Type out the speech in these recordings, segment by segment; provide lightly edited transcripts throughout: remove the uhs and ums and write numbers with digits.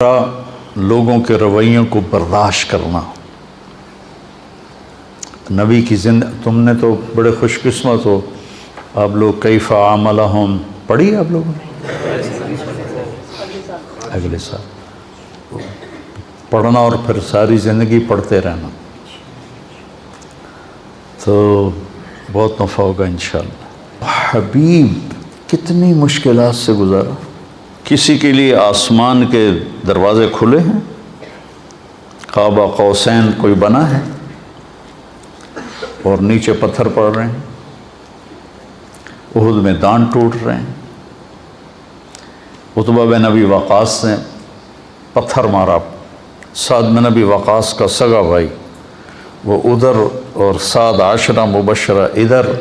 لوگوں کے رویوں کو برداشت کرنا. نبی کی تم نے تو بڑے خوش قسمت ہو آپ لوگ. کیف عاملہم پڑھی آپ لوگوں نے اگلے سال پڑھنا اور پھر ساری زندگی پڑھتے رہنا تو بہت نفع ہوگا انشاءاللہ. حبیب کتنی مشکلات سے گزارا. کسی کے لیے آسمان کے دروازے کھلے ہیں, قاب قوسین کوئی بنا ہے اور نیچے پتھر پڑ رہے ہیں, احد میں دان ٹوٹ رہے ہیں. عتبہ بن ابی وقاص نے پتھر مارا. سعد بن ابی وقاص کا سگا بھائی وہ ادھر اور سعد عشرہ مبشرہ ادھر,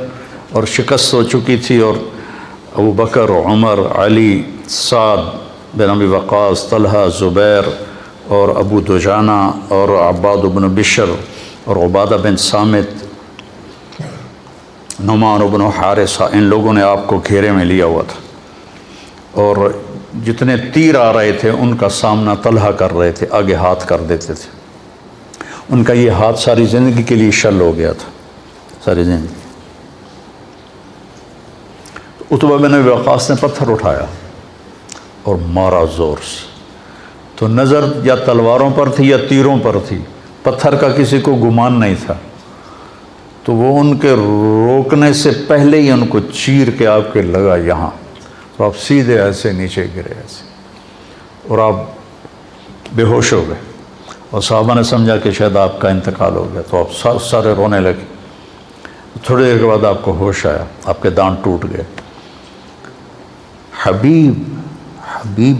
اور شکست ہو چکی تھی. اور ابو بکر, عمر, علی, سعد بن ابی وقاص, طلحہ, زبیر اور ابو دجانہ اور عباد بن بشر اور عبادہ بن صامت, نعمان بن حارثہ, ان لوگوں نے آپ کو گھیرے میں لیا ہوا تھا. اور جتنے تیر آ رہے تھے ان کا سامنا طلحہ کر رہے تھے, آگے ہاتھ کر دیتے تھے. ان کا یہ ہاتھ ساری زندگی کے لیے شل ہو گیا تھا, ساری زندگی. عتبہ بن ابی وقاص نے پتھر اٹھایا اور مارا زور سے. تو نظر یا تلواروں پر تھی یا تیروں پر تھی, پتھر کا کسی کو گمان نہیں تھا. تو وہ ان کے روکنے سے پہلے ہی ان کو چیر کے آپ کے لگا یہاں, تو آپ سیدھے ایسے نیچے گرے ایسے, اور آپ بے ہوش ہو گئے. اور صحابہ نے سمجھا کہ شاید آپ کا انتقال ہو گیا, تو آپ سارے رونے لگے. تھوڑی دیر کے بعد آپ کو ہوش آیا, آپ کے دانت ٹوٹ گئے. حبیب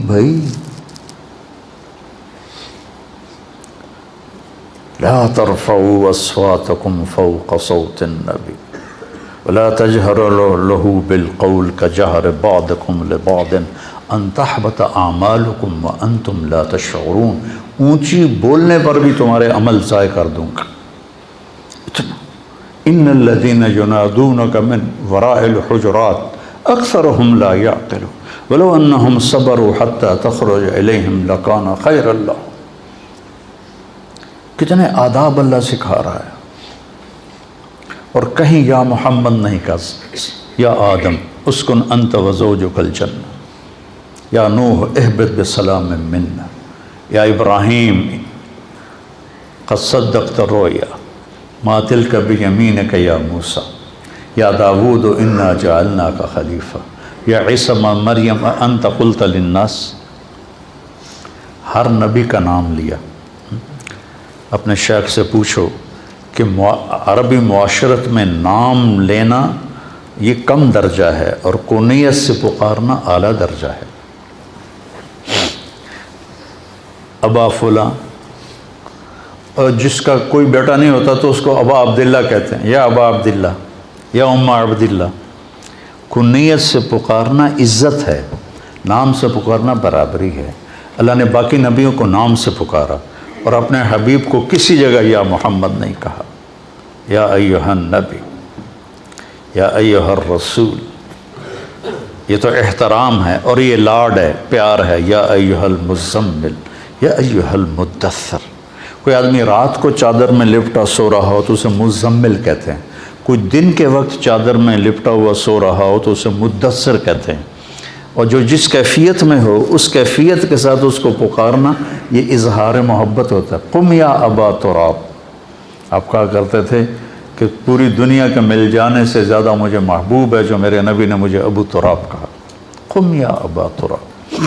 بھائی, لا ترفعوا اصواتكم فوق صوت النبي ولا تجهروا له بالقول كجهر بعضكم لبعض ان تحبط اعمالكم وانتم لا تشعرون. اونچی بولنے پر بھی تمہارے عمل ضائع کر دوں گا. ان الذين ينادونك من وراء الحجرات اکثرهم لا يعقلون ولو انهم صبروا حتى تخرج اليهم لكان خيرا لهم. کتنے آداب اللہ سکھا رہا ہے. اور کہیں یا محمد نہیں کہا, یا آدم اسکن انت وزوجک الجنہ, یا نوح اہبط بسلام منا, یا ابراہیم قد صدقت الرؤیا ما تلک بیمینک یا موسیٰ, یا داود انا جعلناک خلیفہ, یا عیسی مریم انت قلت للناس. ہر نبی کا نام لیا. اپنے شیخ سے پوچھو کہ عربی معاشرت میں نام لینا یہ کم درجہ ہے اور کنیت سے پکارنا اعلیٰ درجہ ہے. ابا فلاں, اور جس کا کوئی بیٹا نہیں ہوتا تو اس کو ابا عبداللہ کہتے ہیں, یا ابا عبداللہ, یا اما عبداللہ. کنیت سے پکارنا عزت ہے, نام سے پکارنا برابری ہے. اللہ نے باقی نبیوں کو نام سے پکارا اور اپنے حبیب کو کسی جگہ یا محمد نہیں کہا. یا ایہا النبی, یا ایہا الرسول, یہ تو احترام ہے اور یہ لاڈ ہے, پیار ہے. یا ایہا المزمل, یا ایہا المدثر. کوئی آدمی رات کو چادر میں لپٹا سو رہا ہو تو اسے مزمل کہتے ہیں. کوئی دن کے وقت چادر میں لپٹا ہوا سو رہا ہو تو اسے مدثر کہتے ہیں. اور جو جس کیفیت میں ہو اس کیفیت کے ساتھ اس کو پکارنا یہ اظہار محبت ہوتا ہے. قم یا ابا تراب, آپ کہا کرتے تھے کہ پوری دنیا کے مل جانے سے زیادہ مجھے محبوب ہے جو میرے نبی نے مجھے ابو تراب کہا. قم یا ابا تراب.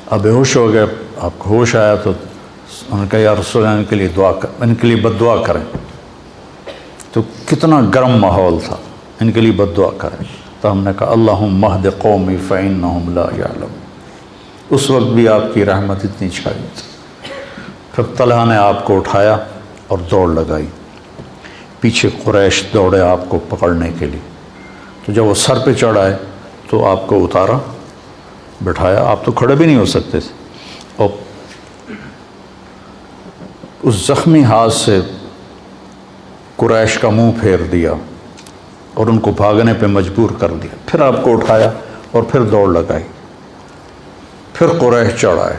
اب بے ہوش ہو گئے, آپ کو ہوش آیا تو انہوں نے کہا یا رسول اللہ, ان کے لیے دعا کر, ان کے لیے بد دعا کریں. تو کتنا گرم ماحول تھا, ان کے لیے بد دعا کریں. تو ہم نے کہا اللہم اہد قومی فإنہم لا یعلمون. اس وقت بھی آپ کی رحمت اتنی چھائی تھی. پھر طلحہ نے آپ کو اٹھایا اور دوڑ لگائی. پیچھے قریش دوڑے آپ کو پکڑنے کے لیے. تو جب وہ سر پہ چڑھ آئے تو آپ کو اتارا, بٹھایا. آپ تو کھڑے بھی نہیں ہو سکتے تھے. اور اس زخمی ہاتھ سے قریش کا منہ پھیر دیا اور ان کو بھاگنے پہ مجبور کر دیا. پھر آپ کو اٹھایا اور پھر دوڑ لگائی. پھر قریش چڑھ آئے،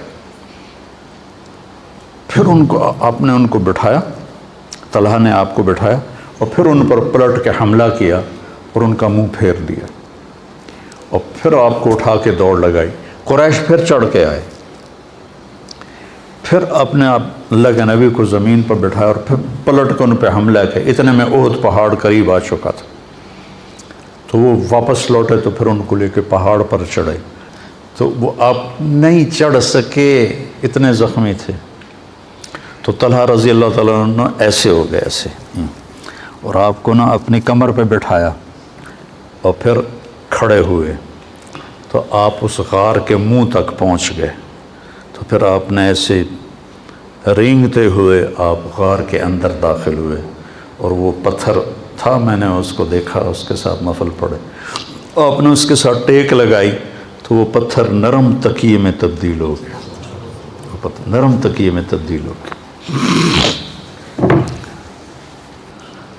پھر آپ نے ان کو بٹھایا، طلحہ نے آپ کو بٹھایا اور پھر ان پر پلٹ کے حملہ کیا اور ان کا منہ پھیر دیا، اور پھر آپ کو اٹھا کے دوڑ لگائی، قریش پھر چڑھ کے آئے، پھر اپنے آپ اللہ کے نبی کو زمین پر بٹھایا اور پھر پلٹ کے ان پہ حملہ کیا۔ اتنے میں احد پہاڑ قریب آ چکا تھا، تو وہ واپس لوٹے تو پھر ان کو لے کے پہاڑ پر چڑھے، تو وہ آپ نہیں چڑھ سکے، اتنے زخمی تھے۔ تو طلحہ رضی اللہ تعالیٰ عنہ ایسے ہو گئے، ایسے، اور آپ کو نا اپنی کمر پہ بٹھایا اور پھر کھڑے ہوئے، تو آپ اس غار کے منہ تک پہنچ گئے، تو پھر آپ نے ایسے رینگتے ہوئے آپ غار کے اندر داخل ہوئے، اور وہ پتھر تھا، میں نے اس کو دیکھا، اس کے ساتھ نفل پڑھے، آپ نے اس کے ساتھ ٹیک لگائی تو وہ پتھر نرم تکیے میں تبدیل ہو گیا، وہ پتھر نرم تکیے میں تبدیل ہو گیا۔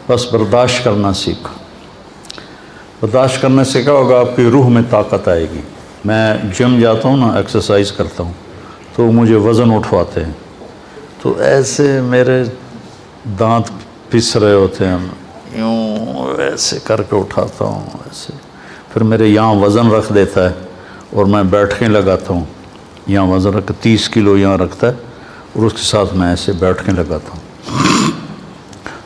بس برداشت کرنا سیکھو، برداشت کرنے سے کیا ہوگا، آپ کی روح میں طاقت آئے گی۔ میں جم جاتا ہوں نا، ایکسرسائز کرتا ہوں، تو مجھے وزن اٹھواتے ہیں، تو ایسے میرے دانت پس رہے ہوتے ہیں، یوں ایسے کر کے اٹھاتا ہوں ایسے، پھر میرے یہاں وزن رکھ دیتا ہے اور میں بیٹھنے لگاتا ہوں، یہاں وزن رکھ 30 کلو یہاں رکھتا ہے اور اس کے ساتھ میں ایسے بیٹھنے لگاتا ہوں،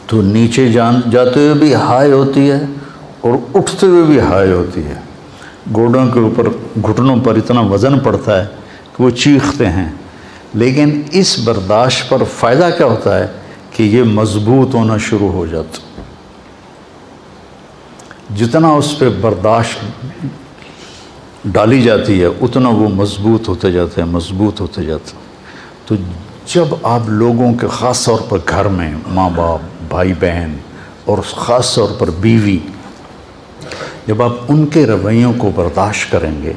تو نیچے جاتے ہوئے بھی ہائی ہوتی ہے اور اٹھتے ہوئے بھی ہائی ہوتی ہے، گوڑوں کے اوپر گھٹنوں پر اتنا وزن پڑتا ہے کہ وہ چیختے ہیں، لیکن اس برداشت پر فائدہ کیا ہوتا ہے کہ یہ مضبوط ہونا شروع ہو جاتا، جتنا اس پہ برداشت ڈالی جاتی ہے اتنا وہ مضبوط ہوتے جاتے ہیں، مضبوط ہوتے جاتے ہیں۔ تو جب آپ لوگوں کے خاص طور پر گھر میں ماں باپ، بھائی بہن اور خاص طور پر بیوی، جب آپ ان کے رویوں کو برداشت کریں گے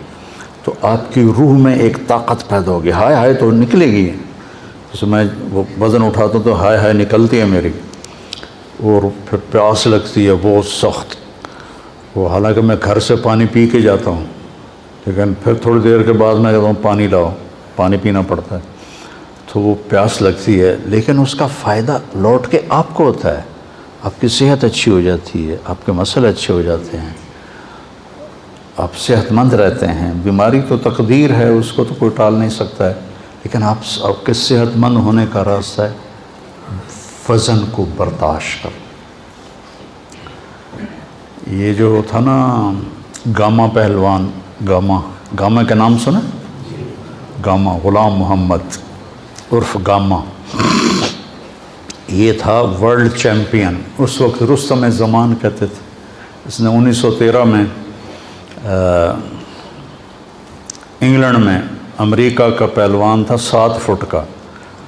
تو آپ کی روح میں ایک طاقت پیدا ہوگی، ہائے ہائے تو نکلے گی، جیسے میں وہ وزن اٹھاتا ہوں تو ہائے ہائے نکلتی ہے میری، اور پھر پیاس لگتی ہے بہت سخت، وہ حالانکہ میں گھر سے پانی پی کے جاتا ہوں، لیکن پھر تھوڑی دیر کے بعد میں کہتا ہوں پانی لاؤ، پانی پینا پڑتا ہے، تو وہ پیاس لگتی ہے، لیکن اس کا فائدہ لوٹ کے آپ کو ہوتا ہے، آپ کی صحت اچھی ہو جاتی ہے، آپ کے مسئلے اچھے ہو جاتے ہیں، آپ صحت مند رہتے ہیں۔ بیماری تو تقدیر ہے، اس کو تو کوئی ٹال نہیں سکتا ہے، لیکن آپ کے صحت مند ہونے کا راستہ ہے وزن کو برداشت کر۔ یہ جو تھا نا گاما پہلوان، گاما کا نام سنا؟ گاما، غلام محمد عرف گاما، یہ تھا ورلڈ چیمپئن، اس وقت رستم زمان کہتے تھے، اس نے 1913 میں انگلینڈ میں، امریکہ کا پہلوان تھا 7 فٹ کا،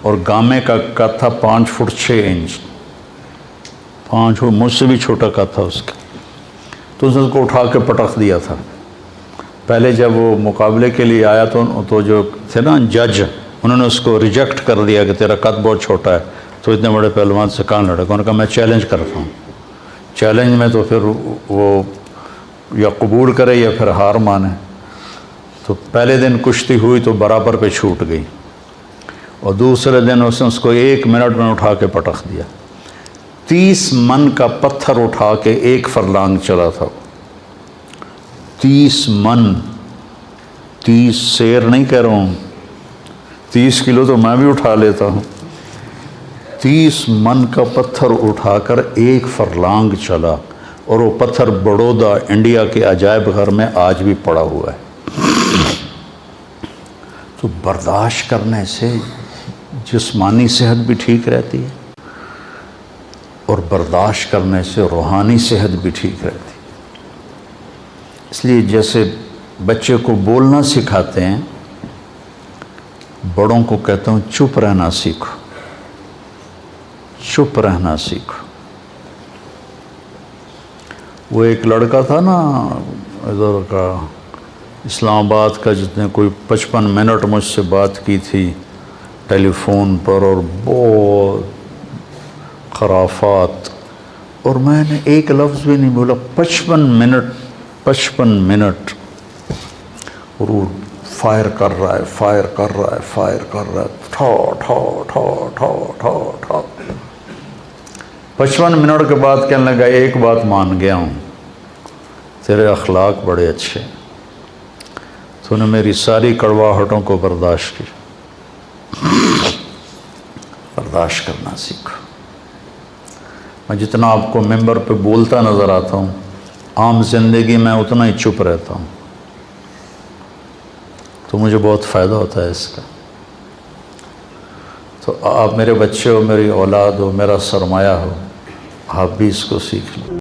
اور گامے کا قد تھا 5 فٹ 6 انچ، 5 فٹ، مجھ سے بھی چھوٹا قد تھا اس کا، تو اس نے اس کو اٹھا کے پٹخ دیا تھا۔ پہلے جب وہ مقابلے کے لیے آیا تو جو تھے نا جج، انہوں نے اس کو ریجیکٹ کر دیا کہ تیرا قد بہت چھوٹا ہے، تو اتنے بڑے پہلوان سے کہاں لڑے گا، انہوں نے کہا میں چیلنج کرتا ہوں، چیلنج میں تو پھر وہ یا قبول کرے یا پھر ہار مانے، تو پہلے دن کشتی ہوئی تو برابر پہ چھوٹ گئی، اور دوسرے دن اس نے اس کو 1 منٹ میں اٹھا کے پٹخ دیا، 30 من کا پتھر اٹھا کے 1 فرلانگ چلا تھا، 30 من، 30 سیر نہیں کہہ رہا ہوں، 30 کلو تو میں بھی اٹھا لیتا ہوں، 30 من کا پتھر اٹھا کر 1 فرلانگ چلا، اور وہ پتھر بڑودہ انڈیا کے عجائب گھر میں آج بھی پڑا ہوا ہے۔ تو برداشت کرنے سے جسمانی صحت بھی ٹھیک رہتی ہے، اور برداشت کرنے سے روحانی صحت بھی ٹھیک رہتی ہے۔ اس لیے جیسے بچے کو بولنا سکھاتے ہیں، بڑوں کو کہتا ہوں چپ رہنا سیکھو، چپ رہنا سیکھو۔ وہ ایک لڑکا تھا نا ادھر کا، اسلام آباد کا، جس نے کوئی 55 منٹ مجھ سے بات کی تھی ٹیلی فون پر، اور بہت خرافات، اور میں نے ایک لفظ بھی نہیں بولا، 55 منٹ، اور وہ فائر کر رہا ہے، فائر کر رہا ہے، فائر کر رہا ہے، ٹھو ٹھو ٹھو ٹھو ٹھو ٹھو۔ 55 منٹ کے بعد کہنے لگا ایک بات مان گیا ہوں، تیرے اخلاق بڑے اچھے، تو نے میری ساری کڑواہٹوں کو برداشت کی، برداشت کرنا سیکھو۔ میں جتنا آپ کو ممبر پہ بولتا نظر آتا ہوں، عام زندگی میں اتنا ہی چپ رہتا ہوں، تو مجھے بہت فائدہ ہوتا ہے اس کا۔ تو آپ میرے بچے ہو، میری اولاد ہو، میرا سرمایہ ہو، آپ بھی اس کو سیکھ لیں۔